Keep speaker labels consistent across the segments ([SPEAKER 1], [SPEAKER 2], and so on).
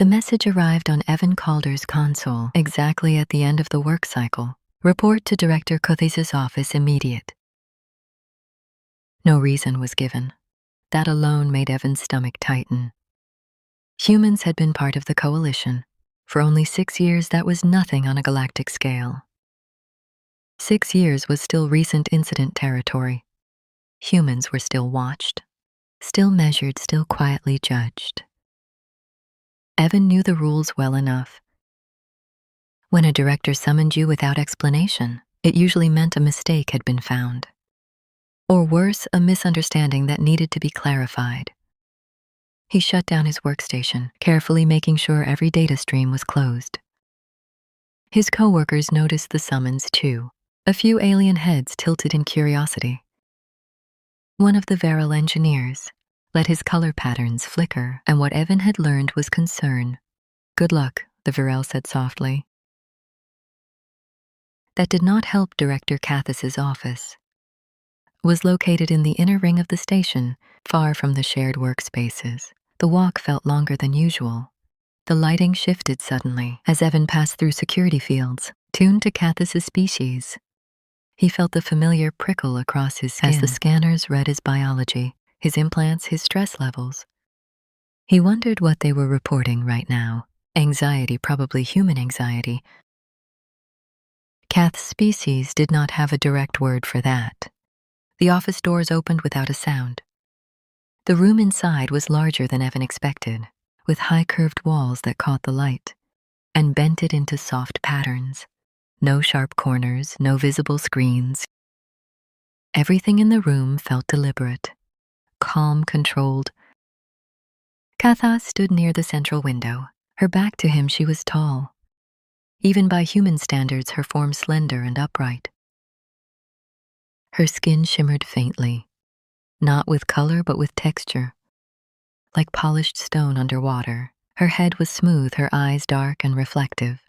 [SPEAKER 1] The message arrived on Evan Calder's console exactly at the end of the work cycle. Report to Director Kothes's office immediate. No reason was given. That alone made Evan's stomach tighten. Humans had been part of the coalition. For only 6 years, that was nothing on a galactic scale. 6 years was still recent incident territory. Humans were still watched, still measured, still quietly judged. Evan knew the rules well enough. When a director summoned you without explanation, it usually meant a mistake had been found. Or worse, a misunderstanding that needed to be clarified. He shut down his workstation, carefully making sure every data stream was closed. His coworkers noticed the summons too, a few alien heads tilted in curiosity. One of the Veral engineers let his color patterns flicker, and what Evan had learned was concern. "Good luck," the Veral said softly. That did not help Director Kathas's office. It was located in the inner ring of the station, far from the shared workspaces. The walk felt longer than usual. The lighting shifted suddenly as Evan passed through security fields, tuned to Kathas's species. He felt the familiar prickle across his skin as the scanners read his biology, his implants, his stress levels. He wondered what they were reporting right now. Anxiety, probably human anxiety. Kath's species did not have a direct word for that. The office doors opened without a sound. The room inside was larger than Evan expected, with high curved walls that caught the light and bent it into soft patterns. No sharp corners, no visible screens. Everything in the room felt deliberate, calm, controlled. Kathas stood near the central window. Her back to him, she was tall. Even by human standards, her form slender and upright. Her skin shimmered faintly, not with color but with texture, like polished stone underwater. Her head was smooth, her eyes dark and reflective.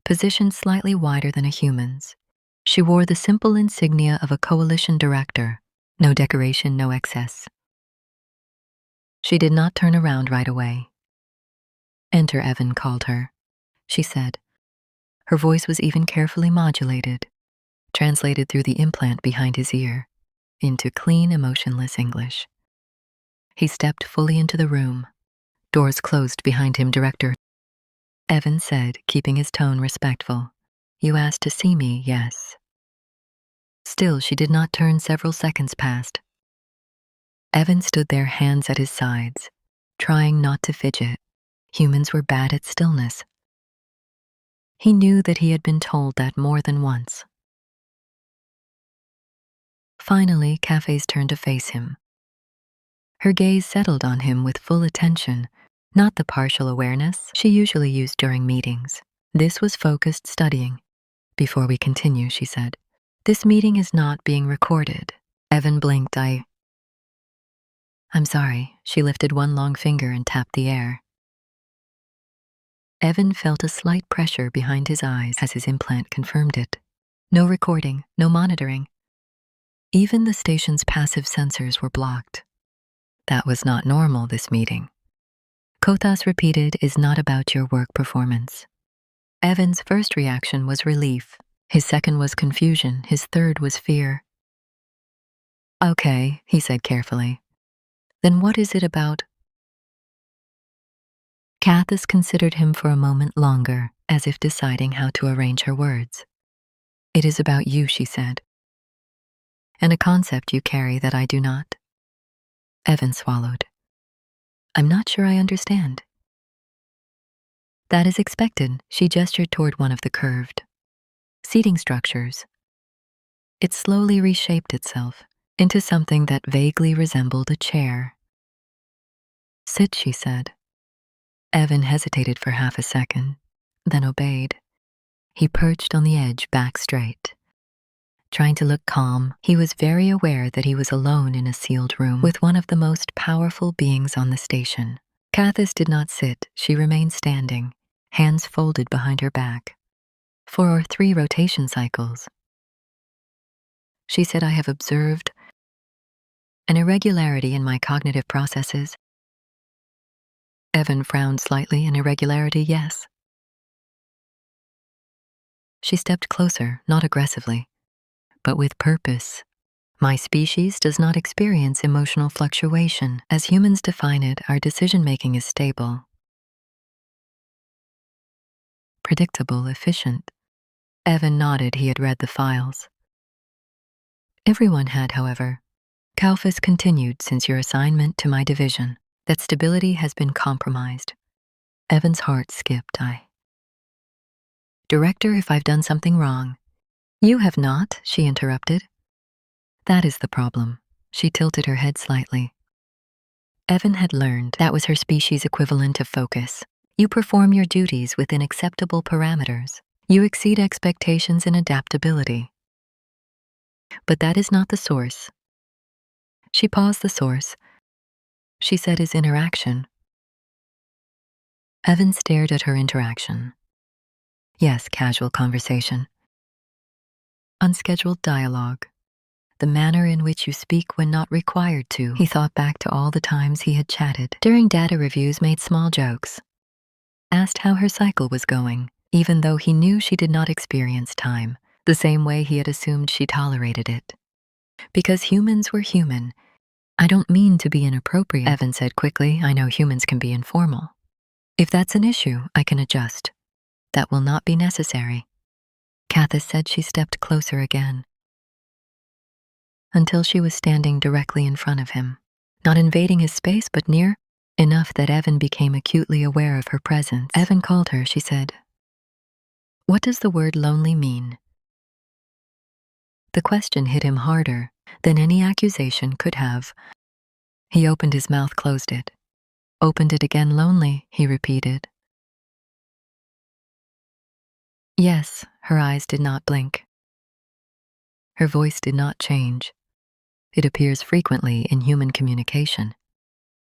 [SPEAKER 1] Positioned slightly wider than a human's, she wore the simple insignia of a coalition director. No decoration, no excess. She did not turn around right away. "Enter," Evan called her, she said. Her voice was even carefully modulated, translated through the implant behind his ear into clean, emotionless English. He stepped fully into the room. Doors closed behind him. "Director," Evan said, keeping his tone respectful. "You asked to see me, yes." Still, she did not turn. Several seconds passed. Evan stood there, hands at his sides, trying not to fidget. Humans were bad at stillness. He knew that he had been told that more than once. Finally, Cafes turned to face him. Her gaze settled on him with full attention, not the partial awareness she usually used during meetings. This was focused studying. "Before we continue," she said, "this meeting is not being recorded." Evan blinked. I'm sorry." She lifted one long finger and tapped the air. Evan felt a slight pressure behind his eyes as his implant confirmed it. No recording, no monitoring. Even the station's passive sensors were blocked. That was not normal, this meeting. Kothas repeated, "Is not about your work performance." Evan's first reaction was relief. His second was confusion. His third was fear. "Okay," he said carefully. "Then what is it about?" Kathas considered him for a moment longer, as if deciding how to arrange her words. "It is about you," she said. "And a concept you carry that I do not." Evan swallowed. "I'm not sure I understand." "That is expected." She gestured toward one of the curved seating structures. It slowly reshaped itself into something that vaguely resembled a chair. "Sit," she said. Evan hesitated for half a second, then obeyed. He perched on the edge, back straight. Trying to look calm, he was very aware that he was alone in a sealed room with one of the most powerful beings on the station. Kathas did not sit. She remained standing, hands folded behind her back. 4 or 3 rotation cycles. She said, "I have observed an irregularity in my cognitive processes." Evan frowned slightly, an irregularity, yes. She stepped closer, not aggressively, but with purpose. My species does not experience emotional fluctuation. As humans define it, our decision-making is stable, predictable, efficient. Evan nodded. He had read the files. Everyone had, however. Kalfas continued, since your assignment to my division, that stability has been compromised. Evan's heart skipped. Director, if I've done something wrong. You have not, she interrupted. That is the problem. She tilted her head slightly. Evan had learned that was her species' equivalent of focus. You perform your duties within acceptable parameters. You exceed expectations in adaptability. But that is not the source. She paused. The source, she said, is interaction. Evan stared at her. Interaction. Yes, casual conversation. Unscheduled dialogue. The manner in which you speak when not required to. He thought back to all the times he had chatted. During data reviews, made small jokes. Asked how her cycle was going, even though he knew she did not experience time, the same way he had assumed she tolerated it. Because humans were human. I don't mean to be inappropriate, Evan said quickly. I know humans can be informal. If that's an issue, I can adjust. That will not be necessary. Kathis said. She stepped closer again, until she was standing directly in front of him, not invading his space, but near enough that Evan became acutely aware of her presence. Evan called her, she said. What does the word lonely mean? The question hit him harder than any accusation could have. He opened his mouth, closed it. Opened it again. Lonely, he repeated. Yes, her eyes did not blink. Her voice did not change. It appears frequently in human communication,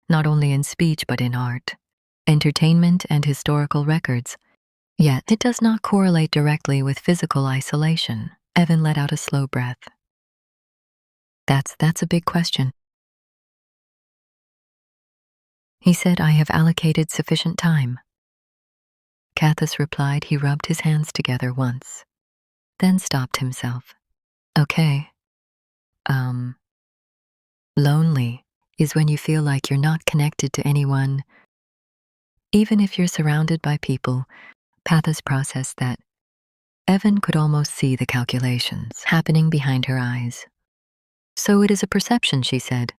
[SPEAKER 1] not only in speech but in art, entertainment, and historical records. Yet, it does not correlate directly with physical isolation. Evan let out a slow breath. That's a big question. He said, I have allocated sufficient time. Kathis replied. He rubbed his hands together once, then stopped himself. Okay. Lonely is when you feel like you're not connected to anyone, even if you're surrounded by people. Kathis processed that. Evan could almost see the calculations happening behind her eyes. So it is a perception, she said.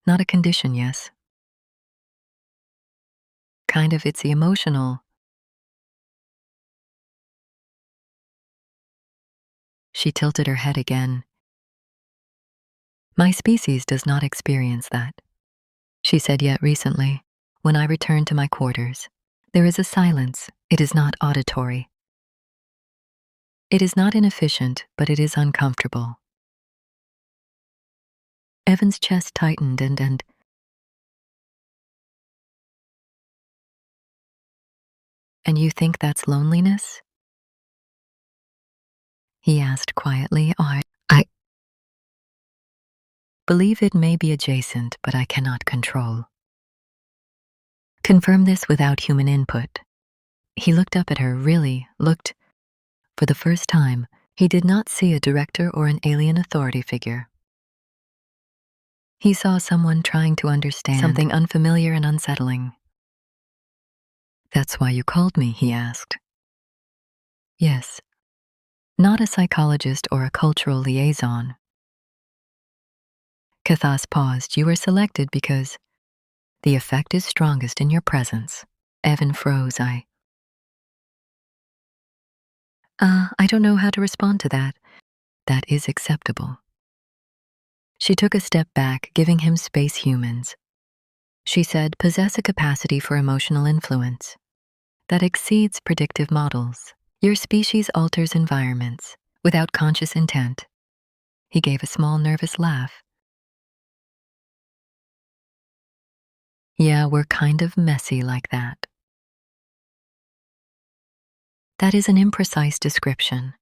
[SPEAKER 1] Not a condition, yes. Kind of, it's the emotional. She tilted her head again. My species does not experience that, she said. Yet recently, when I returned to my quarters, there is a silence. It is not auditory. It is not inefficient, but it is uncomfortable. Evan's chest tightened and you think that's loneliness? He asked quietly. I believe it may be adjacent, but I cannot control. Confirm this without human input. He looked up at her, really looked. For the first time, he did not see a director or an alien authority figure. He saw someone trying to understand something unfamiliar and unsettling. That's why you called me, he asked. Yes. Not a psychologist or a cultural liaison. Kathas paused. You were selected because the effect is strongest in your presence. Evan froze. I don't know how to respond to that. That is acceptable. She took a step back, giving him space. Humans, she said, possess a capacity for emotional influence that exceeds predictive models. Your species alters environments without conscious intent. He gave a small, nervous laugh. Yeah, we're kind of messy like that. That is an imprecise description,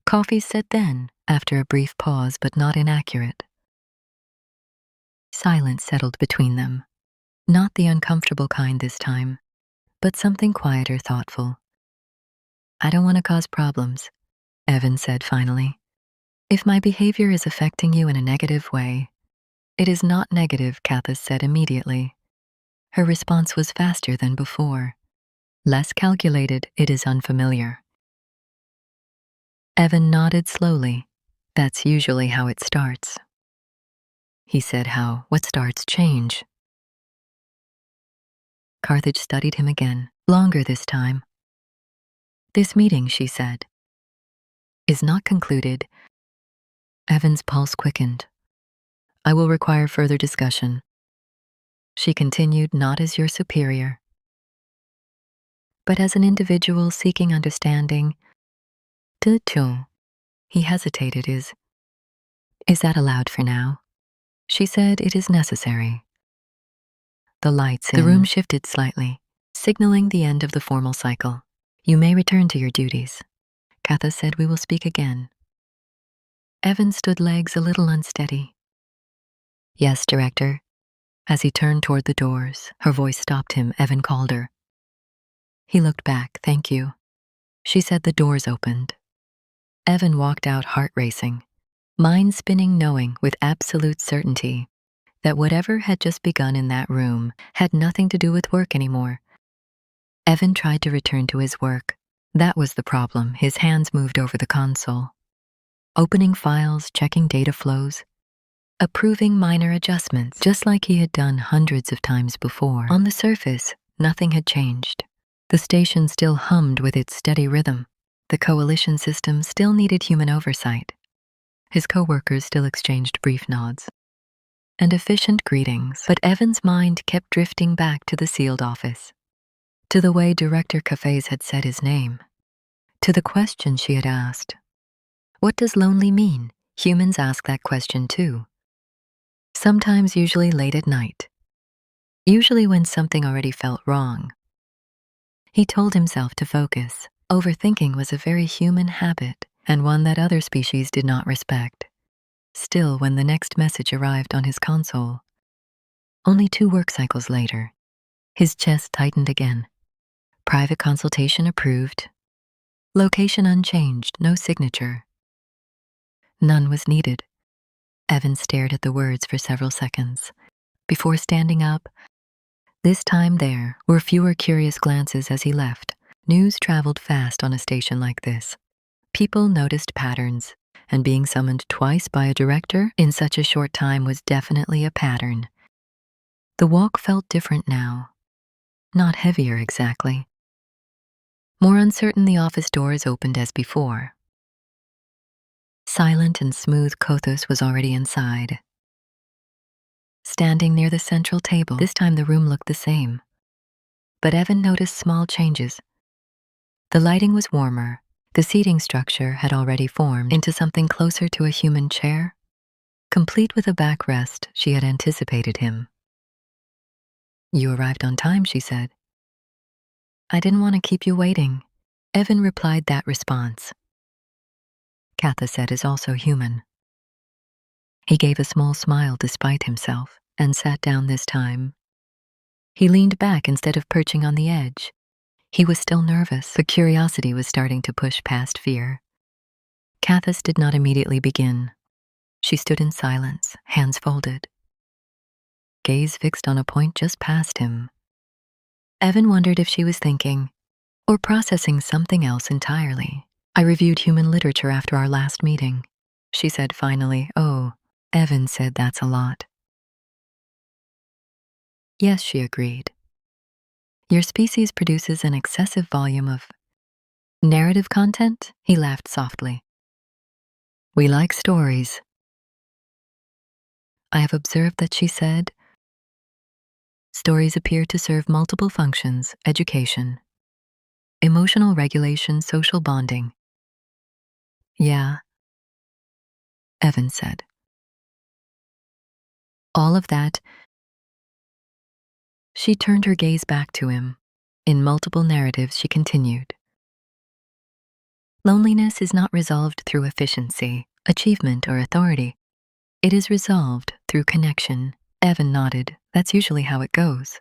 [SPEAKER 1] Coffee said then, after a brief pause, but not inaccurate. Silence settled between them. Not the uncomfortable kind this time, but something quieter, thoughtful. I don't want to cause problems, Evan said finally. If my behavior is affecting you in a negative way, it is not negative, Kathis said immediately. Her response was faster than before. Less calculated, it is unfamiliar. Evan nodded slowly. That's usually how it starts. He said what starts change. Carthage studied him again, longer this time. This meeting, she said, is not concluded. Evan's pulse quickened. I will require further discussion. She continued, not as your superior, but as an individual seeking understanding. He hesitated. Is that allowed for now? She said it is necessary. The lights in the room shifted slightly, signaling the end of the formal cycle. You may return to your duties. Katha said we will speak again. Evan stood, legs a little unsteady. Yes, Director. As he turned toward the doors, her voice stopped him. Evan called her. He looked back. Thank you. She said. The doors opened. Evan walked out, heart racing, mind spinning, knowing with absolute certainty that whatever had just begun in that room had nothing to do with work anymore. Evan tried to return to his work. That was the problem. His hands moved over the console, opening files, checking data flows, approving minor adjustments, just like he had done hundreds of times before. On the surface, nothing had changed. The station still hummed with its steady rhythm. The coalition system still needed human oversight. His coworkers still exchanged brief nods and efficient greetings, but Evan's mind kept drifting back to the sealed office, to the way Director Cafes had said his name, to the question she had asked. What does lonely mean? Humans ask that question too. Sometimes, usually late at night. Usually when something already felt wrong. He told himself to focus. Overthinking was a very human habit, and one that other species did not respect. Still, when the next message arrived on his console, only 2 work cycles later, his chest tightened again. Private consultation approved. Location unchanged, no signature. None was needed. Evan stared at the words for several seconds before standing up. This time there were fewer curious glances as he left. News traveled fast on a station like this. People noticed patterns, and being summoned twice by a director in such a short time was definitely a pattern. The walk felt different now. Not heavier exactly. More uncertain, the office doors opened as before. Silent and smooth, Kothos was already inside. Standing near the central table, this time the room looked the same. But Evan noticed small changes. The lighting was warmer. The seating structure had already formed into something closer to a human chair, complete with a backrest. She had anticipated him. You arrived on time, she said. I didn't want to keep you waiting. Evan replied that response. Katha said is also human. He gave a small smile despite himself and sat down this time. He leaned back instead of perching on the edge. He was still nervous, but curiosity was starting to push past fear. Kathis did not immediately begin. She stood in silence, hands folded, gaze fixed on a point just past him. Evan wondered if she was thinking or processing something else entirely. I reviewed human literature after our last meeting, she said finally. Oh, Evan said that's a lot. Yes, she agreed. Your species produces an excessive volume of narrative content? He laughed softly. We like stories. I have observed that, she said. Stories appear to serve multiple functions: education, emotional regulation, social bonding. Yeah, Evan said. All of that. She turned her gaze back to him. In multiple narratives, she continued. Loneliness is not resolved through efficiency, achievement, or authority. It is resolved through connection. Evan nodded. That's usually how it goes.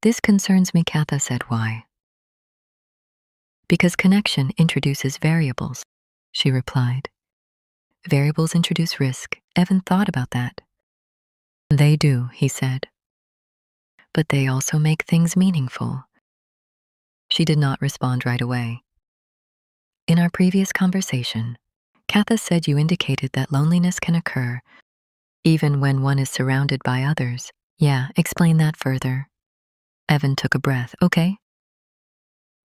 [SPEAKER 1] This concerns me, Katha said. Why? Because connection introduces variables, she replied. Variables introduce risk. Evan thought about that. They do, he said. But they also make things meaningful. She did not respond right away. In our previous conversation, Katha said you indicated that loneliness can occur even when one is surrounded by others. Yeah, explain that further. Evan took a breath. Okay.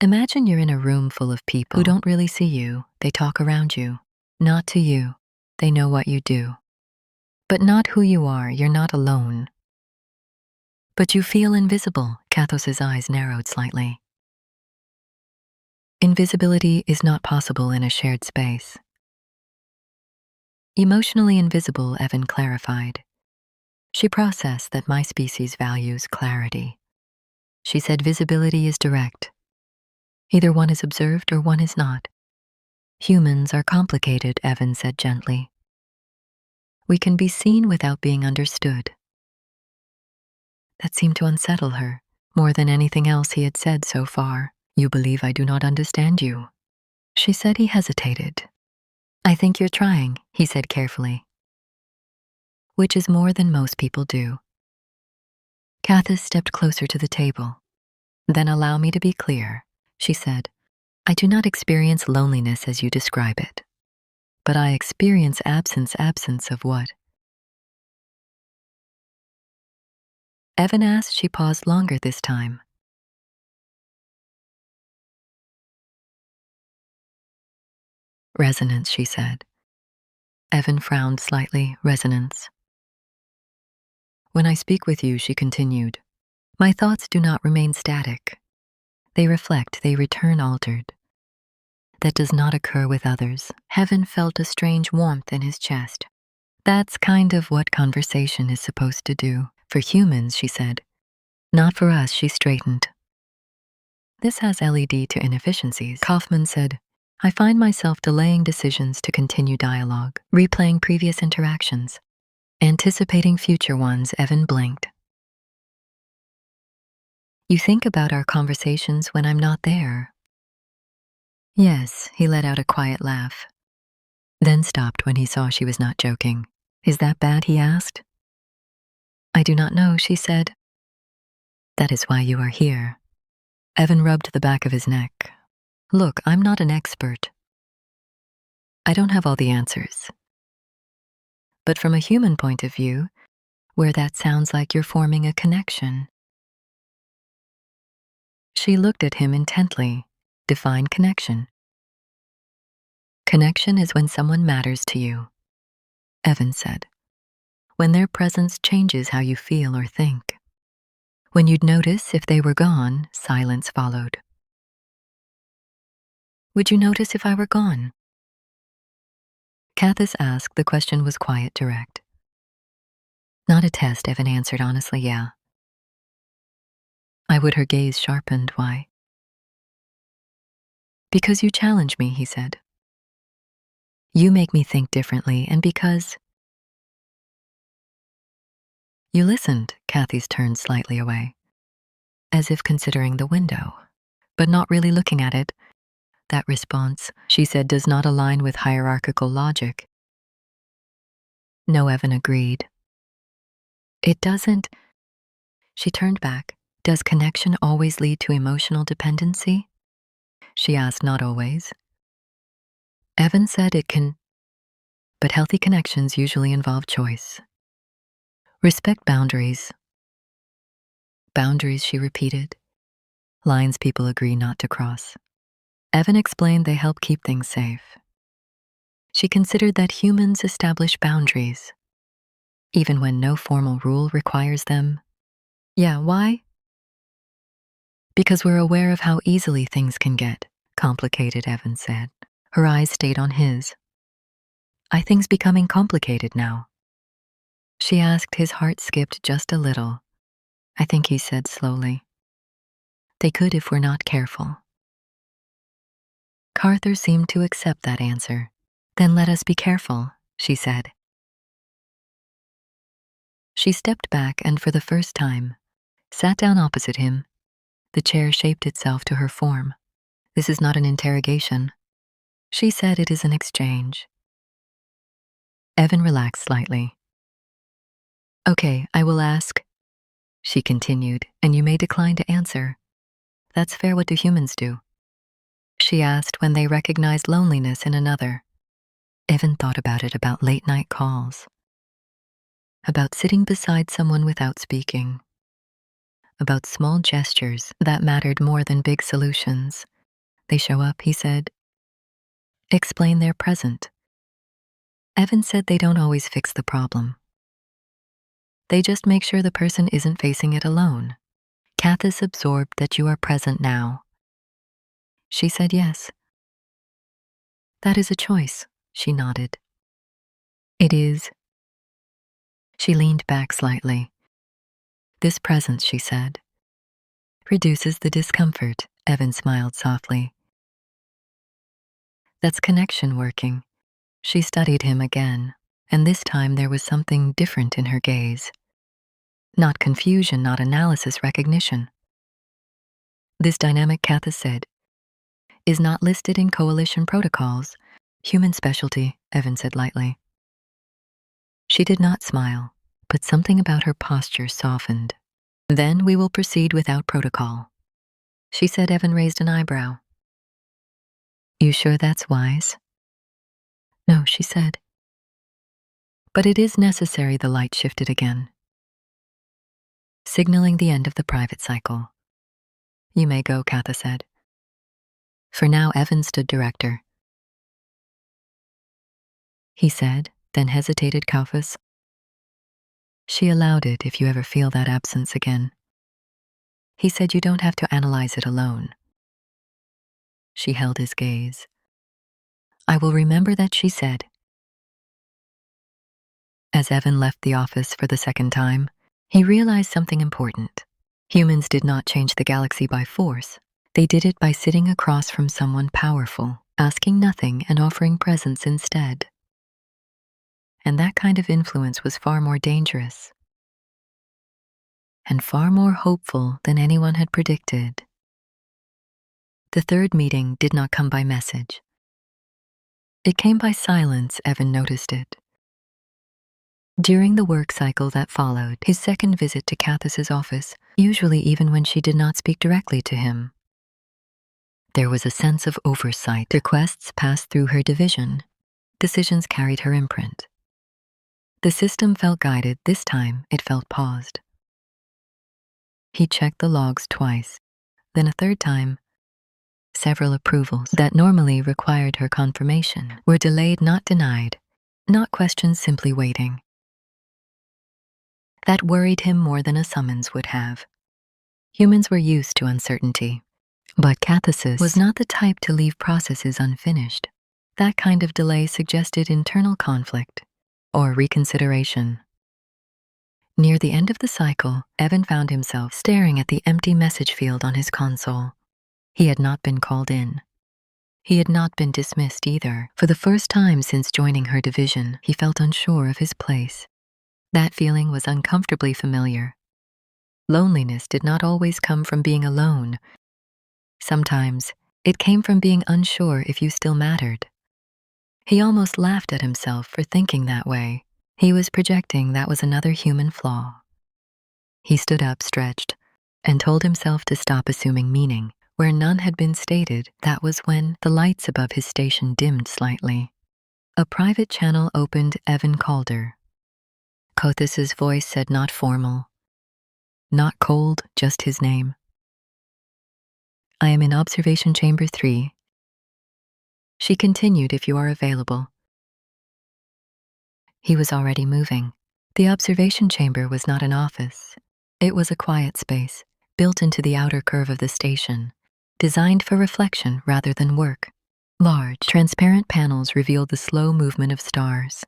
[SPEAKER 1] Imagine you're in a room full of people who don't really see you. They talk around you. Not to you. They know what you do. But not who you are. You're not alone. But you feel invisible. Kathos's eyes narrowed slightly. Invisibility is not possible in a shared space. Emotionally invisible, Evan clarified. She processed that my species values clarity. She said visibility is direct. Either one is observed or one is not. Humans are complicated, Evan said gently. We can be seen without being understood. That seemed to unsettle her, more than anything else he had said so far. You believe I do not understand you? She said. He hesitated. I think you're trying, he said carefully. Which is more than most people do. Katha stepped closer to the table. Then allow me to be clear, she said. I do not experience loneliness as you describe it. But I experience absence of what? Evan asked. She paused longer this time. Resonance, she said. Evan frowned slightly. Resonance. When I speak with you, she continued, my thoughts do not remain static. They reflect, they return altered. That does not occur with others. Evan felt a strange warmth in his chest. That's kind of what conversation is supposed to do. For humans, she said. Not for us, she straightened. This has led to inefficiencies. Kaufman said, I find myself delaying decisions to continue dialogue, replaying previous interactions, anticipating future ones. Evan blinked. You think about our conversations when I'm not there. Yes, he let out a quiet laugh, then stopped when he saw she was not joking. Is that bad, he asked. I do not know, she said. That is why you are here. Evan rubbed the back of his neck. Look, I'm not an expert. I don't have all the answers. But from a human point of view, where that sounds like you're forming a connection. She looked at him intently. Define connection. Connection is when someone matters to you, Evan said. When their presence changes how you feel or think. When you'd notice if they were gone, silence followed. Would you notice if I were gone? Kathis asked. The question was quiet, direct. Not a test, Evan answered honestly. Yeah. I would. Her gaze sharpened. Why? Because you challenge me, he said. You make me think differently, and because you listened. Kathy's turned slightly away, as if considering the window, but not really looking at it. That response, she said, does not align with hierarchical logic. No, Evan agreed. It doesn't. She turned back. Does connection always lead to emotional dependency? She asked. Not always. Evan said it can, but healthy connections usually involve choice. Respect boundaries. Boundaries, she repeated. Lines people agree not to cross. Evan explained they help keep things safe. She considered that humans establish boundaries, even when no formal rule requires them. Yeah, why? Because we're aware of how easily things can get complicated, Evan said. Her eyes stayed on his. Are things becoming complicated now? She asked. His heart skipped just a little. I think, he said slowly. They could if we're not careful. Carther seemed to accept that answer. Then let us be careful, she said. She stepped back and for the first time, sat down opposite him. The chair shaped itself to her form. "This is not an interrogation," she said. "It is an exchange." Evan relaxed slightly. "Okay, I will ask," she continued, "and you may decline to answer. That's fair. What do humans do?" She asked when they recognized loneliness in another. Evan thought about it, about late-night calls, about sitting beside someone without speaking, about small gestures that mattered more than big solutions. "They show up," he said. "Explain they're present." Evan said they don't always fix the problem. They just make sure the person isn't facing it alone. "Kathis absorbed that you are present now." She said yes. "That is a choice," she nodded. "It is." She leaned back slightly. "This presence," she said, "reduces the discomfort." Evan smiled softly. "That's connection working." She studied him again, and this time there was something different in her gaze. Not confusion, not analysis, recognition. "This dynamic," Kathis said, "is not listed in coalition protocols. Human specialty," Evan said lightly. She did not smile, but something about her posture softened. "Then we will proceed without protocol," she said. Evan raised an eyebrow. "You sure that's wise?" "No," she said. "But it is necessary." The light shifted again, signaling the end of the private cycle. "You may go," Katha said. For now, Evan stood director. He said, then hesitated. "Kaufus." She allowed it. "If you ever feel that absence again." He said, "You don't have to analyze it alone." She held his gaze. "I will remember that," she said. As Evan left the office for the second time, he realized something important. Humans did not change the galaxy by force. They did it by sitting across from someone powerful, asking nothing and offering presence instead. And that kind of influence was far more dangerous and far more hopeful than anyone had predicted. The third meeting did not come by message. It came by silence. Evan noticed it. During the work cycle that followed, his second visit to Kathis's office, usually even when she did not speak directly to him, there was a sense of oversight. Requests passed through her division. Decisions carried her imprint. The system felt guided. This time, it felt paused. He checked the logs twice, then a third time. Several approvals that normally required her confirmation were delayed, not denied, not questioned, simply waiting. That worried him more than a summons would have. Humans were used to uncertainty, but Kathisis was not the type to leave processes unfinished. That kind of delay suggested internal conflict or reconsideration. Near the end of the cycle, Evan found himself staring at the empty message field on his console. He had not been called in. He had not been dismissed either. For the first time since joining her division, he felt unsure of his place. That feeling was uncomfortably familiar. Loneliness did not always come from being alone. Sometimes, it came from being unsure if you still mattered. He almost laughed at himself for thinking that way. He was projecting. That was another human flaw. He stood up, stretched, and told himself to stop assuming meaning where none had been stated. That was when the lights above his station dimmed slightly. A private channel opened. Evan Calder. Kothis's voice said, not formal, not cold, just his name. "I am in observation chamber 3. She continued, "If you are available." He was already moving. The observation chamber was not an office. It was a quiet space, built into the outer curve of the station, designed for reflection rather than work. Large, transparent panels revealed the slow movement of stars.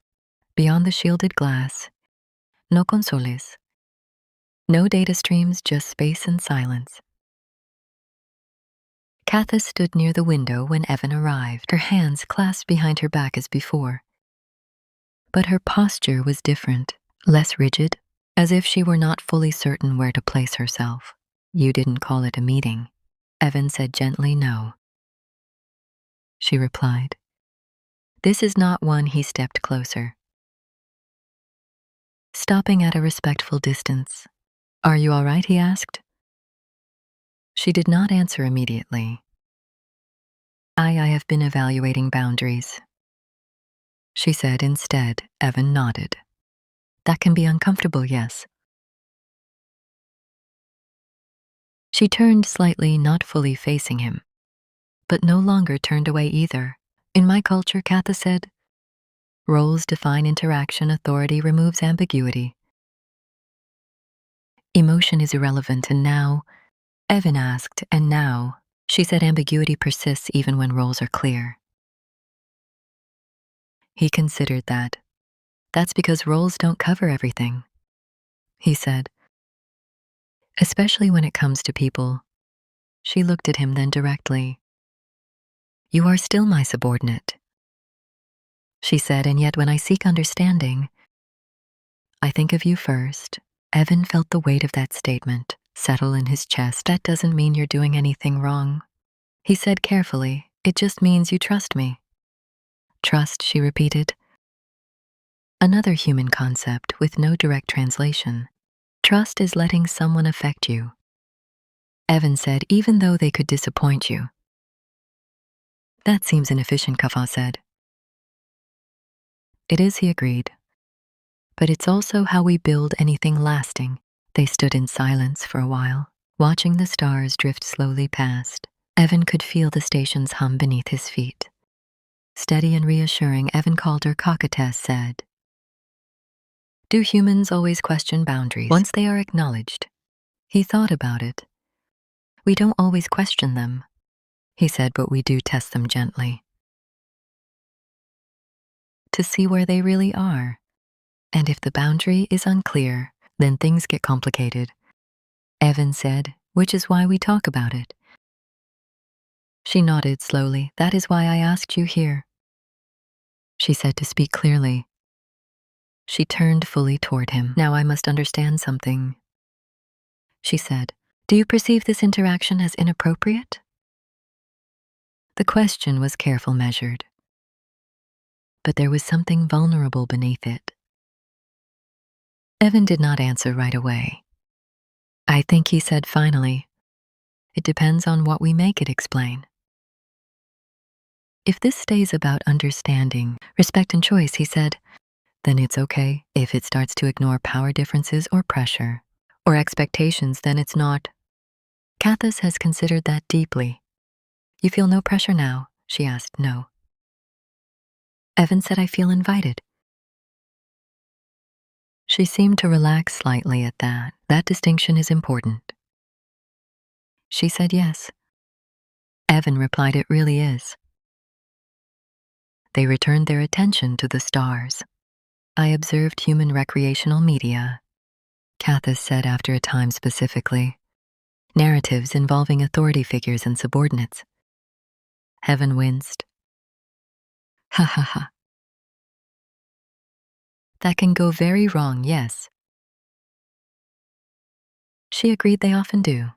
[SPEAKER 1] Beyond the shielded glass, no consoles. No data streams, just space and silence. Katha stood near the window when Evan arrived, her hands clasped behind her back as before. But her posture was different, less rigid, as if she were not fully certain where to place herself. You didn't call it a meeting. Evan said gently no. She replied. This is not one. He stepped closer, stopping at a respectful distance. Are you all right? He asked. She did not answer immediately. I have been evaluating boundaries, she said instead. Evan nodded. That can be uncomfortable, yes. She turned slightly, not fully facing him, but no longer turned away either. In my culture, Katha said, roles define interaction, authority removes ambiguity. Emotion is irrelevant, and now, Evan asked, and now, she said ambiguity persists even when roles are clear. He considered that. That's because roles don't cover everything, he said. Especially when it comes to people. She looked at him then directly. You are still my subordinate, she said, and yet when I seek understanding, I think of you first. Evan felt the weight of that statement settle in his chest. That doesn't mean you're doing anything wrong, he said carefully. It just means you trust me. Trust, she repeated. Another human concept with no direct translation. Trust is letting someone affect you, Evan said, even though they could disappoint you. That seems inefficient, Kafa said. It is, he agreed. But it's also how we build anything lasting. They stood in silence for a while, watching the stars drift slowly past. Evan could feel the station's hum beneath his feet. Steady and reassuring, Evan called her cockatess, said, do humans always question boundaries once they are acknowledged? He thought about it. We don't always question them, he said, but we do test them gently. To see where they really are. And if the boundary is unclear, then things get complicated, Evan said, which is why we talk about it. She nodded slowly. That is why I asked you here, she said, to speak clearly. She turned fully toward him. Now I must understand something, she said. Do you perceive this interaction as inappropriate? The question was careful, measured, but there was something vulnerable beneath it. Evan did not answer right away. I think, he said finally, it depends on what we make it explain. If this stays about understanding, respect and choice, he said, then it's okay. If it starts to ignore power differences or pressure or expectations, then it's not. Kathas has considered that deeply. You feel no pressure now? She asked. No. Evan said, I feel invited. She seemed to relax slightly at that. That distinction is important. She said yes. Evan replied, it really is. They returned their attention to the stars. I observed human recreational media, Kathas said after a time specifically. Narratives involving authority figures and subordinates. Evan winced. Ha ha ha. That can go very wrong, yes. She agreed, they often do.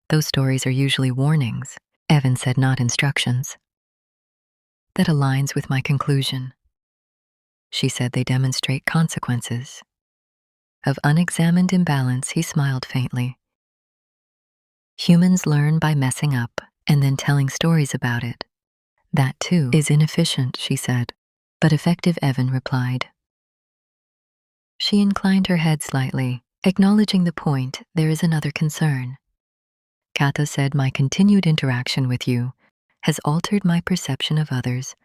[SPEAKER 1] Those stories are usually warnings, Evan said, not instructions. That aligns with my conclusion. She said, they demonstrate consequences of unexamined imbalance. He smiled faintly. Humans learn by messing up and then telling stories about it. That too is inefficient, she said, but effective, Evan replied. She inclined her head slightly, acknowledging the point. There is another concern. Katha said, my continued interaction with you has altered my perception of others.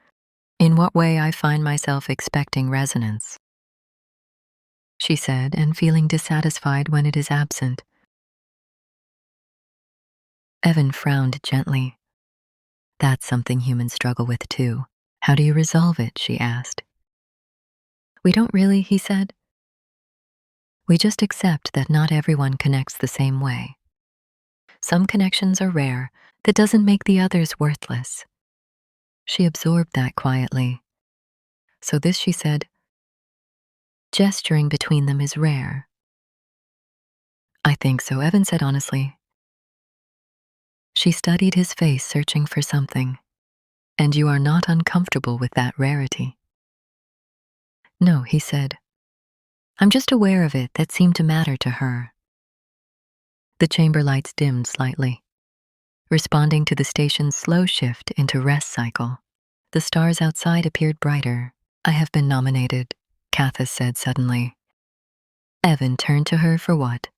[SPEAKER 1] In what way? I find myself expecting resonance, she said, and feeling dissatisfied when it is absent. Evan frowned gently. That's something humans struggle with too. How do you resolve it? She asked. We don't really, he said. We just accept that not everyone connects the same way. Some connections are rare. That doesn't make the others worthless. She absorbed that quietly. So this, she said, Gesturing between them is rare. I think so, Evan said honestly. She studied his face, searching for something. And you are not uncomfortable with that rarity? No, he said. I'm just aware of it. That seemed to matter to her. The chamber lights dimmed slightly, responding to the station's slow shift into rest cycle. The stars outside appeared brighter. I have been nominated, Kathis said suddenly. Evan turned to her for what?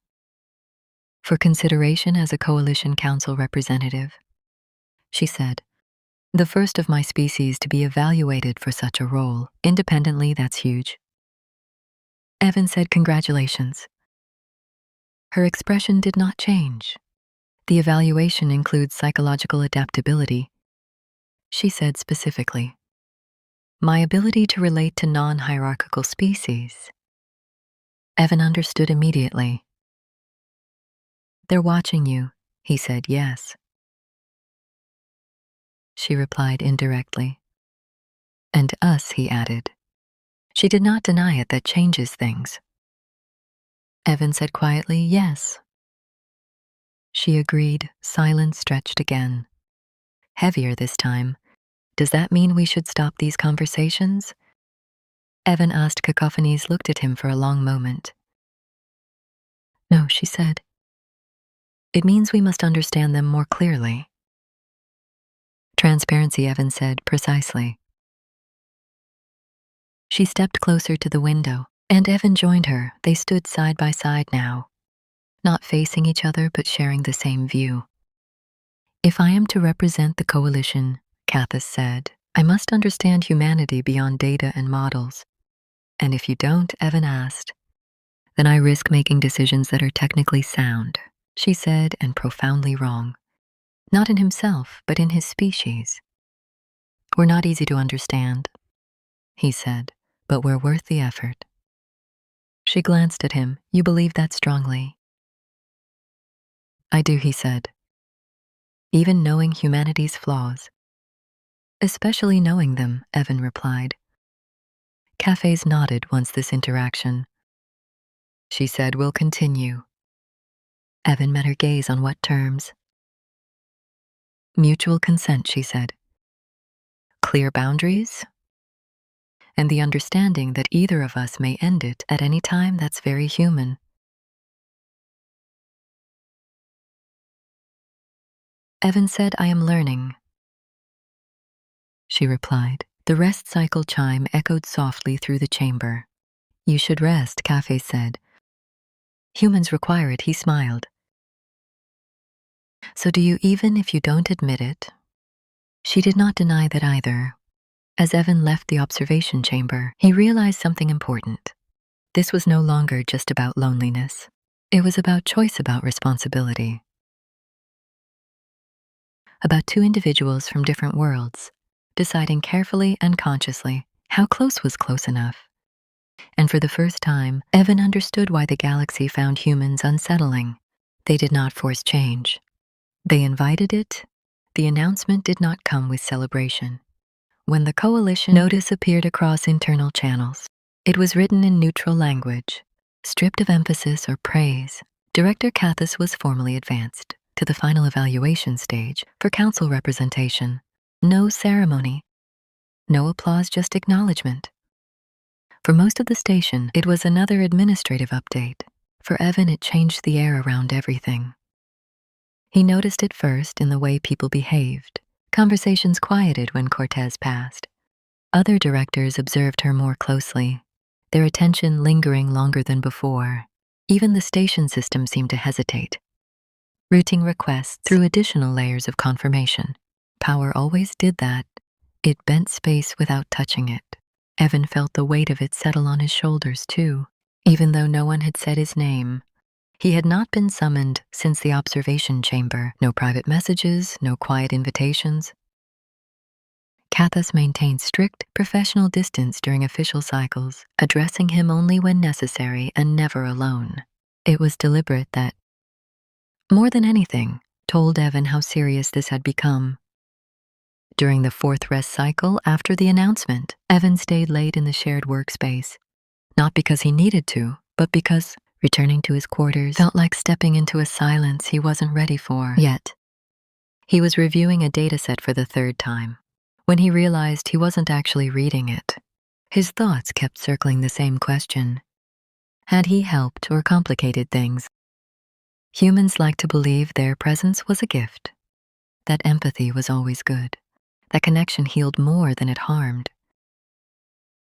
[SPEAKER 1] For consideration as a Coalition Council representative. She said, the first of my species to be evaluated for such a role. Independently, that's huge. Evan said, congratulations. Her expression did not change. The evaluation includes psychological adaptability. She said specifically, my ability to relate to non-hierarchical species. Evan understood immediately. They're watching you, he said. Yes. She replied indirectly. And us, he added. She did not deny it. That changes things. Evan said quietly, yes. She agreed. Silence stretched again. Heavier this time. Does that mean we should stop these conversations? Evan asked. Cacophonies looked at him for a long moment. No, she said. It means we must understand them more clearly. Transparency, Evan said, precisely. She stepped closer to the window, and Evan joined her. They stood side by side now, not facing each other but sharing the same view. If I am to represent the Coalition, Kathis said, I must understand humanity beyond data and models. And if you don't, Evan asked, then I risk making decisions that are technically sound, she said, and profoundly wrong. Not in himself, but in his species. We're not easy to understand, he said, but we're worth the effort. She glanced at him. You believe that strongly? I do, he said. Even knowing humanity's flaws. Especially knowing them, Evan replied. Cafes nodded once this interaction. She said, we'll continue. Evan met her gaze. On what terms? Mutual consent, she said. Clear boundaries? And the understanding that either of us may end it at any time. That's very human. Evan said, I am learning. She replied. The rest cycle chime echoed softly through the chamber. You should rest, Cafe said. Humans require it, he smiled. So do you, even if you don't admit it? She did not deny that either. As Evan left the observation chamber, he realized something important. This was no longer just about loneliness. It was about choice, about responsibility. About two individuals from different worlds, deciding carefully and consciously how close was close enough. And for the first time, Evan understood why the galaxy found humans unsettling. They did not force change. They invited it. The announcement did not come with celebration. When the Coalition notice appeared across internal channels, it was written in neutral language, stripped of emphasis or praise. Director Kathis was formally advanced to the final evaluation stage for council representation. No ceremony, no applause, just acknowledgement. For most of the station, it was another administrative update. For Evan, it changed the air around everything. He noticed it first in the way people behaved. Conversations quieted when Cortez passed. Other directors observed her more closely, their attention lingering longer than before. Even the station system seemed to hesitate, routing requests through additional layers of confirmation. Power always did that. It bent space without touching it. Evan felt the weight of it settle on his shoulders too, even though no one had said his name. He had not been summoned since the observation chamber. No private messages, no quiet invitations. Kathis maintained strict professional distance during official cycles, addressing him only when necessary and never alone. It was deliberate that, more than anything, told Evan how serious this had become. During the fourth rest cycle after the announcement, Evan stayed late in the shared workspace, not because he needed to, but because returning to his quarters felt like stepping into a silence he wasn't ready for yet. He was reviewing a dataset for the third time when he realized he wasn't actually reading it. His thoughts kept circling the same question. Had he helped or complicated things? Humans like to believe their presence was a gift, that empathy was always good, that connection healed more than it harmed.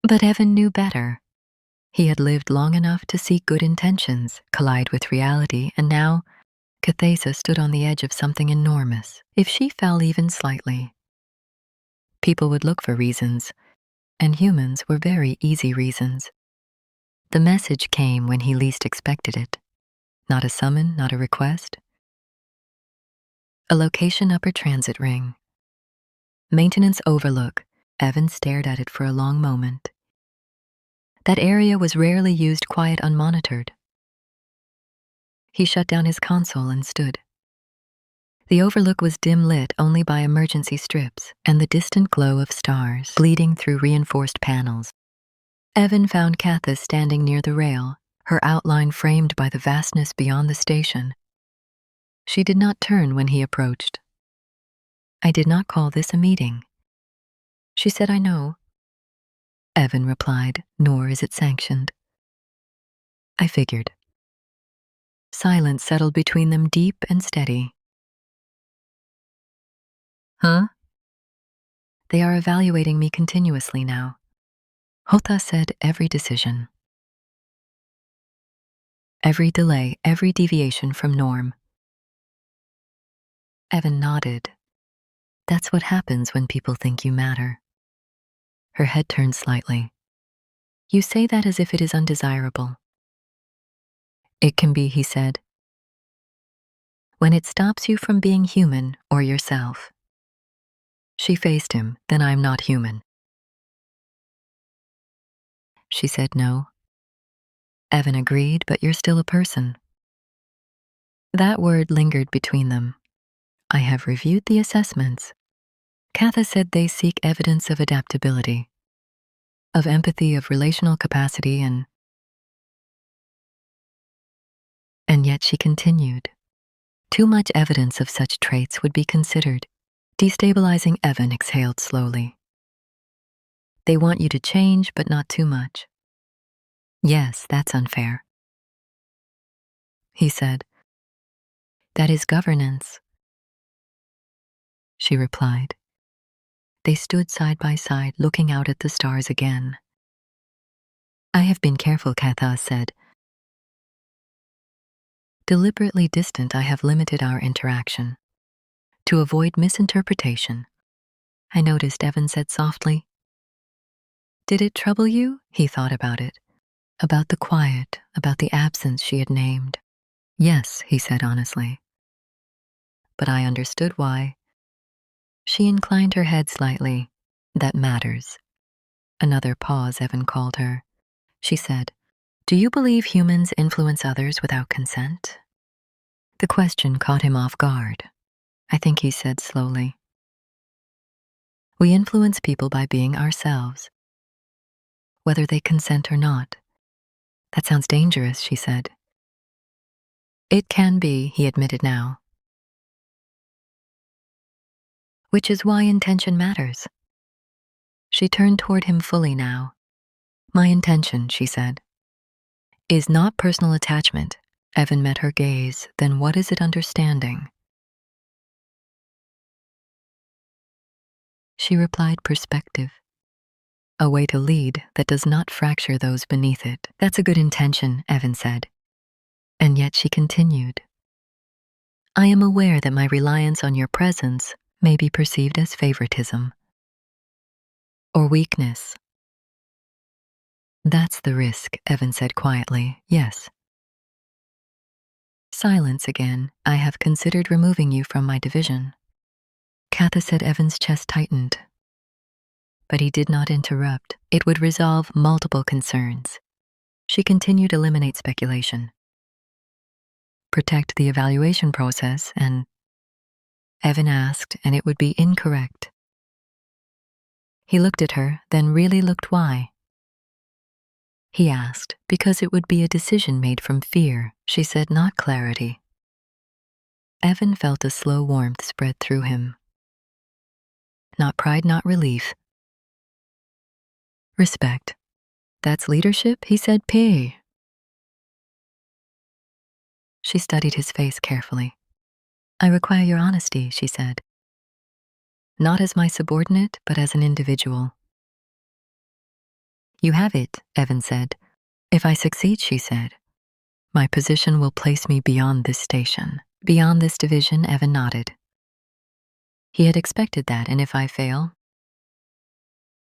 [SPEAKER 1] But Evan knew better. He had lived long enough to see good intentions collide with reality, and now Cathesa stood on the edge of something enormous. If she fell even slightly, people would look for reasons, and humans were very easy reasons. The message came when he least expected it. Not a summon, not a request. A location upper transit ring. Maintenance overlook. Evan stared at it for a long moment. That area was rarely used quiet unmonitored. He shut down his console and stood. The overlook was dim lit only by emergency strips and the distant glow of stars bleeding through reinforced panels. Evan found Katha standing near the rail, her outline framed by the vastness beyond the station. She did not turn when he approached. "I did not call this a meeting." She said, "I know." Evan replied, "Nor is it sanctioned." "I figured." Silence settled between them, deep and steady. "Huh?" "They are evaluating me continuously now." Hotha said, "Every decision. Every delay, every deviation from norm." Evan nodded. "That's what happens when people think you matter." Her head turned slightly. "You say that as if it is undesirable." "It can be," he said, "when it stops you from being human or yourself." She faced him. "Then I'm not human." She said, "No." Evan agreed, "But you're still a person." That word lingered between them. "I have reviewed the assessments." Katha said they seek evidence of adaptability, of empathy, of relational capacity, and yet she continued. Too much evidence of such traits would be considered destabilizing. Evan exhaled slowly. "They want you to change, but not too much." "Yes, that's unfair," he said. "That is governance," she replied. They stood side by side, looking out at the stars again. "I have been careful," Katha said. "Deliberately distant, I have limited our interaction to avoid misinterpretation." "I noticed," Evan said softly. "Did it trouble you?" He thought about it, about the quiet, about the absence she had named. "Yes," he said honestly. "But I understood why." She inclined her head slightly. "That matters." Another pause, Evan called her. She said, "Do you believe humans influence others without consent?" The question caught him off guard. "I think," he said slowly, "we influence people by being ourselves, whether they consent or not." "That sounds dangerous," she said. "It can be," he admitted now. "Which is why intention matters." She turned toward him fully now. "My intention," she said, "is not personal attachment." Evan met her gaze. "Then what is it understanding?" She replied, "Perspective. A way to lead that does not fracture those beneath it." "That's a good intention," Evan said. And yet she continued, "I am aware that my reliance on your presence may be perceived as favoritism or weakness." "That's the risk," Evan said quietly. "Yes." Silence again. "I have considered removing you from my division." Katha said. Evan's chest tightened. But he did not interrupt. It would resolve multiple concerns. She continued, "Eliminate speculation. Protect the evaluation process," and Evan asked, "And it would be incorrect." He looked at her, then really looked. "Why?" he asked. Because it would be a decision made from fear, she said, not clarity. Evan felt a slow warmth spread through him. Not pride, not relief. Respect. That's leadership, he said. P. She studied his face carefully. I require your honesty, she said. Not as my subordinate, but as an individual. You have it, Evan said. If I succeed, she said, my position will place me beyond this station. Beyond this division, Evan nodded. He had expected that, and if I fail?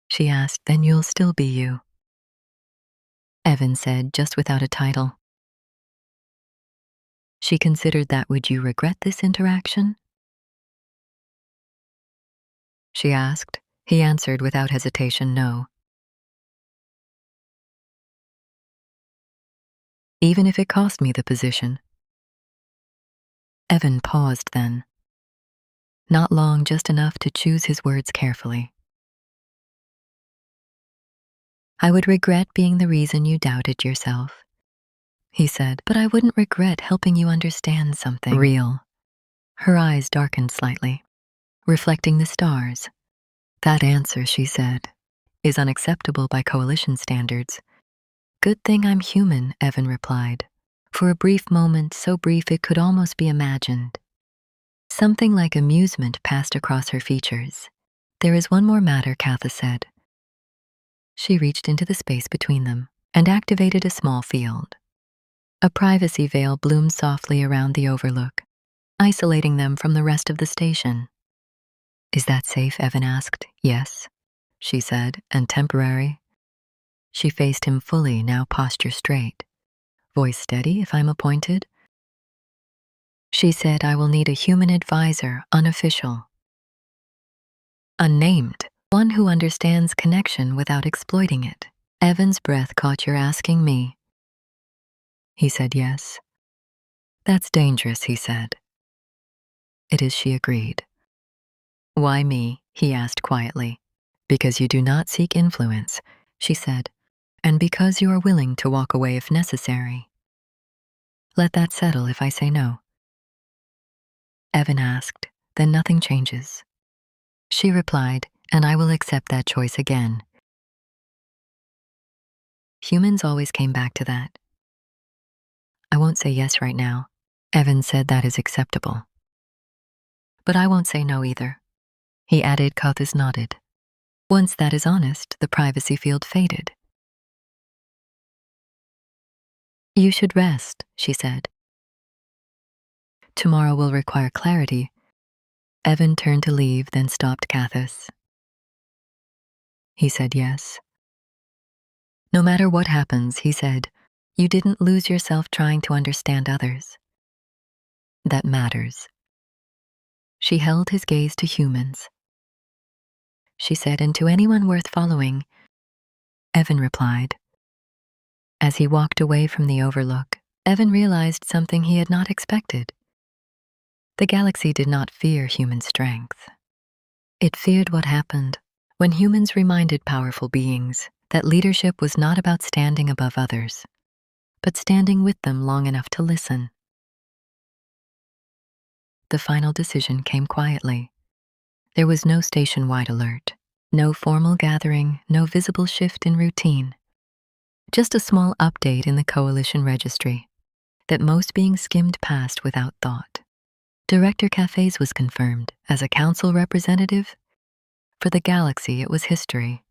[SPEAKER 1] She asked, then you'll still be you. Evan said, just without a title. She considered that. Would you regret this interaction? She asked. He answered without hesitation, no. Even if it cost me the position. Evan paused then. Not long, just enough to choose his words carefully. I would regret being the reason you doubted yourself, he said, but I wouldn't regret helping you understand something real. Her eyes darkened slightly, reflecting the stars. That answer, she said, is unacceptable by coalition standards. Good thing I'm human, Evan replied. For a brief moment, so brief it could almost be imagined. Something like amusement passed across her features. There is one more matter, Katha said. She reached into the space between them and activated a small field. A privacy veil bloomed softly around the overlook, isolating them from the rest of the station. Is that safe? Evan asked. Yes, she said, and temporary. She faced him fully, now posture straight. Voice steady, if I'm appointed. She said, I will need a human advisor, unofficial. Unnamed, one who understands connection without exploiting it. Evan's breath caught. You're asking me? He said yes. That's dangerous, he said. It is, she agreed. Why me? He asked quietly. Because you do not seek influence, she said, and because you are willing to walk away if necessary. Let that settle if I say no. Evan asked, then nothing changes. She replied, and I will accept that choice again. Humans always came back to that. I won't say yes right now. Evan said that is acceptable. But I won't say no either. He added. Kothis nodded. Once that is honest, the privacy field faded. You should rest, she said. Tomorrow will require clarity. Evan turned to leave, then stopped. Kathis. He said yes. No matter what happens, he said, you didn't lose yourself trying to understand others. That matters. She held his gaze to humans. She said, and to anyone worth following. Evan replied. As he walked away from the overlook, Evan realized something he had not expected. The galaxy did not fear human strength. It feared what happened when humans reminded powerful beings that leadership was not about standing above others, but standing with them long enough to listen. The final decision came quietly. There was no station-wide alert, no formal gathering, no visible shift in routine. Just a small update in the coalition registry that most beings skimmed past without thought. Director Cafes was confirmed as a council representative. For the galaxy, it was history.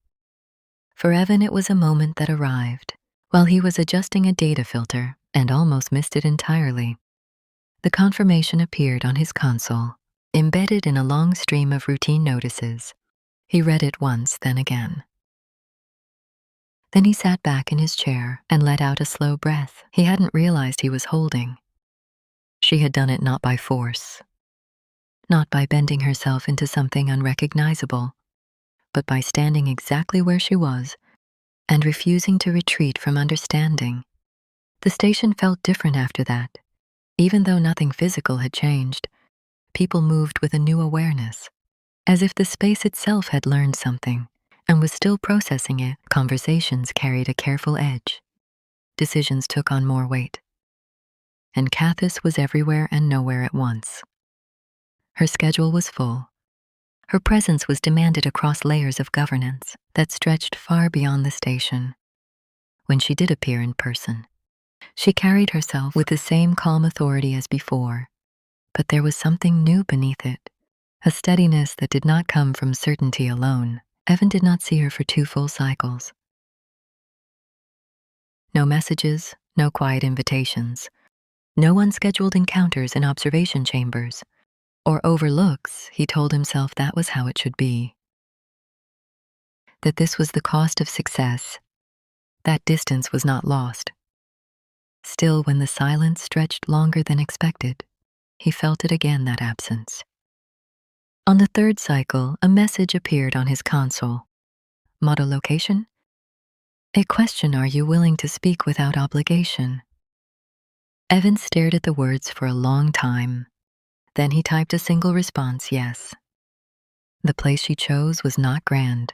[SPEAKER 1] For Evan, it was a moment that arrived while he was adjusting a data filter and almost missed it entirely. The confirmation appeared on his console, embedded in a long stream of routine notices. He read it once, then again. Then he sat back in his chair and let out a slow breath he hadn't realized he was holding. She had done it not by force, not by bending herself into something unrecognizable, but by standing exactly where she was and refusing to retreat from understanding. The station felt different after that. Even though nothing physical had changed, people moved with a new awareness, as if the space itself had learned something and was still processing it. Conversations carried a careful edge. Decisions took on more weight. And Cathis was everywhere and nowhere at once. Her schedule was full. Her presence was demanded across layers of governance that stretched far beyond the station. When she did appear in person, she carried herself with the same calm authority as before, but there was something new beneath it, a steadiness that did not come from certainty alone. Evan did not see her for 2 full cycles. No messages, no quiet invitations, no unscheduled encounters in observation chambers, or overlooks. He told himself that was how it should be. That this was the cost of success. That distance was not lost. Still, when the silence stretched longer than expected, he felt it again, that absence. On the 3rd cycle, a message appeared on his console. Motto location? A question: are you willing to speak without obligation? Evan stared at the words for a long time. Then he typed a single response: yes. The place she chose was not grand.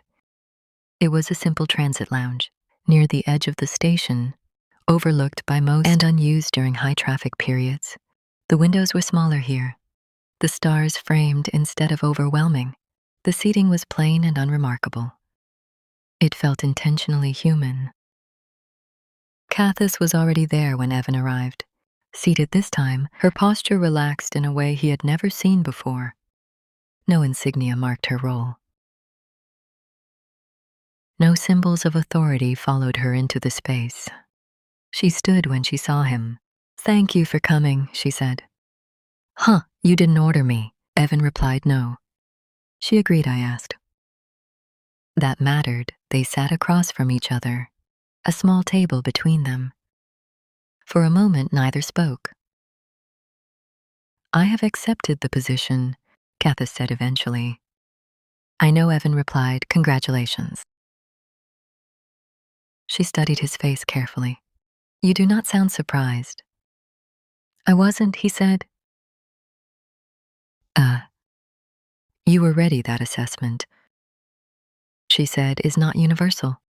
[SPEAKER 1] It was a simple transit lounge, near the edge of the station, overlooked by most and unused during high traffic periods. The windows were smaller here, the stars framed instead of overwhelming. The seating was plain and unremarkable. It felt intentionally human. Cathis was already there when Evan arrived. Seated this time, her posture relaxed in a way he had never seen before. No insignia marked her role. No symbols of authority followed her into the space. She stood when she saw him. "Thank you for coming," she said. "Huh, you didn't order me." Evan replied no. She agreed. I asked. That mattered. They sat across from each other, a small table between them. For a moment, neither spoke. "I have accepted the position," Cathis said eventually. "I know," Evan replied. "Congratulations." She studied his face carefully. "You do not sound surprised." "I wasn't," he said. You were ready. That assessment," she said, "is not universal."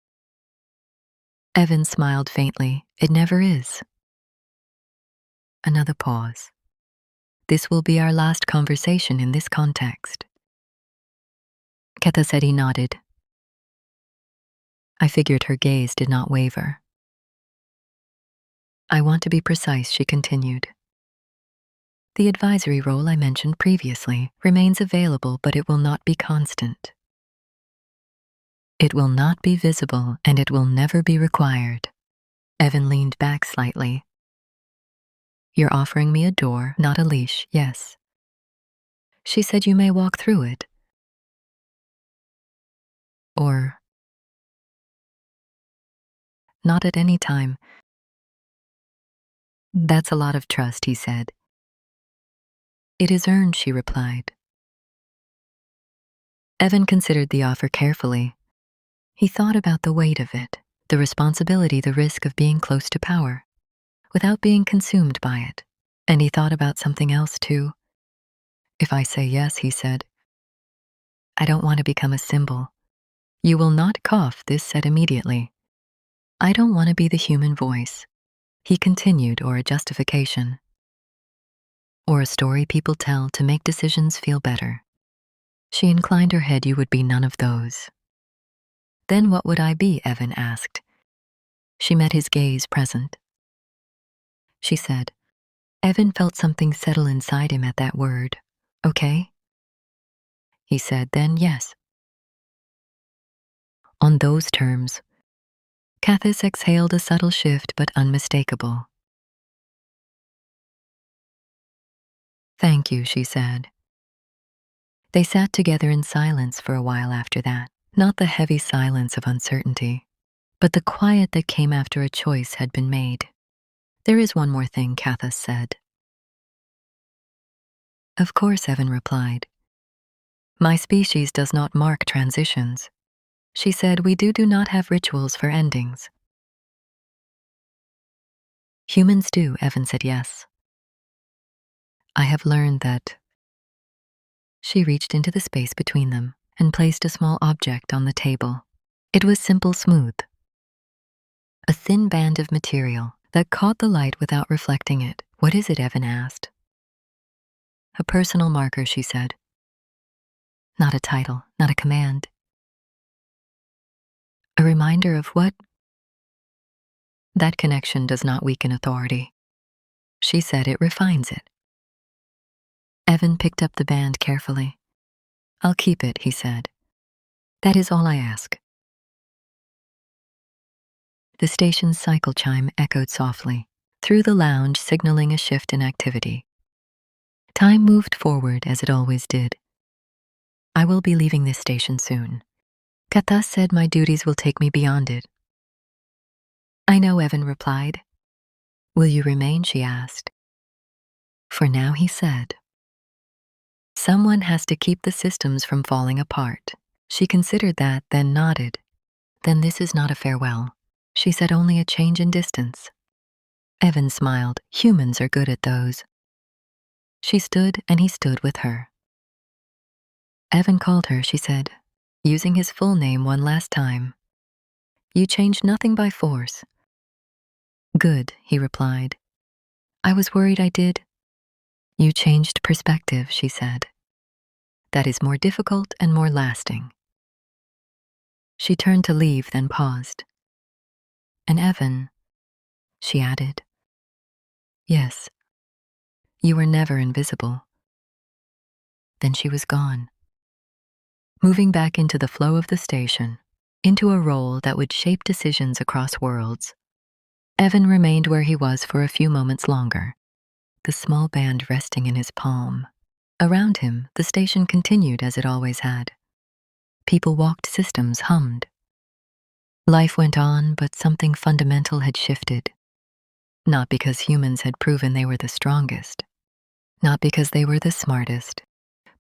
[SPEAKER 1] Evan smiled faintly. "It never is." Another pause. "This will be our last conversation in this context." Ketha said. He nodded. I figured her gaze did not waver. "I want to be precise," she continued. "The advisory role I mentioned previously remains available, but it will not be constant. It will not be visible, and it will never be required." Evan leaned back slightly. "You're offering me a door, not a leash, yes." She said. "You may walk through it. Or not at any time." "That's a lot of trust," he said. "It is earned," she replied. Evan considered the offer carefully. He thought about the weight of it, the responsibility, the risk of being close to power, without being consumed by it. And he thought about something else too. "If I say yes," he said, "I don't want to become a symbol." "You will not cough," this said immediately. "I don't want to be the human voice," he continued, "or a justification, or a story people tell to make decisions feel better." She inclined her head. "You would be none of those." "Then what would I be?" Evan asked. She met his gaze, present. She said. Evan felt something settle inside him at that word. "Okay?" He said. "Then yes." On those terms, Cathis exhaled, a subtle shift but unmistakable. "Thank you," she said. They sat together in silence for a while after that, not the heavy silence of uncertainty, but the quiet that came after a choice had been made. "There is one more thing," Cathis said. "Of course," Evan replied. "My species does not mark transitions." She said. "We do not have rituals for endings." "Humans do," Evan said. "Yes. I have learned that." She reached into the space between them and placed a small object on the table. It was simple smooth, a thin band of material that caught the light without reflecting it. What is it? Evan asked. A personal marker, she said. Not a title, not a command. A reminder of what? That connection does not weaken authority. She said it refines it. Evan picked up the band carefully. I'll keep it, he said. That is all I ask. The station's cycle chime echoed softly, through the lounge signaling a shift in activity. Time moved forward as it always did. I will be leaving this station soon. Kata said my duties will take me beyond it. I know, Evan replied. Will you remain? She asked. For now, he said. Someone has to keep the systems from falling apart. She considered that, then nodded. Then this is not a farewell. She said only a change in distance. Evan smiled. Humans are good at those. She stood and he stood with her. Evan called her, she said, using his full name one last time. You changed nothing by force. Good, he replied. I was worried I did. You changed perspective, she said. That is more difficult and more lasting. She turned to leave, then paused. And Evan, she added. Yes, you were never invisible. Then she was gone, moving back into the flow of the station, into a role that would shape decisions across worlds. Evan remained where he was for a few moments longer, the small band resting in his palm. Around him, the station continued as it always had. People walked, systems hummed. Life went on, but something fundamental had shifted. Not because humans had proven they were the strongest, not because they were the smartest,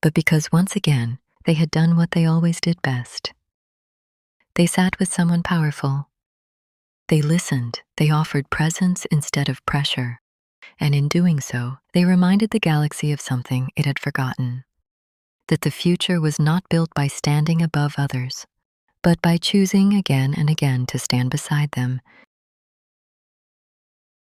[SPEAKER 1] but because once again, they had done what they always did best. They sat with someone powerful. They listened, they offered presence instead of pressure, and in doing so, they reminded the galaxy of something it had forgotten. That the future was not built by standing above others, but by choosing again and again to stand beside them,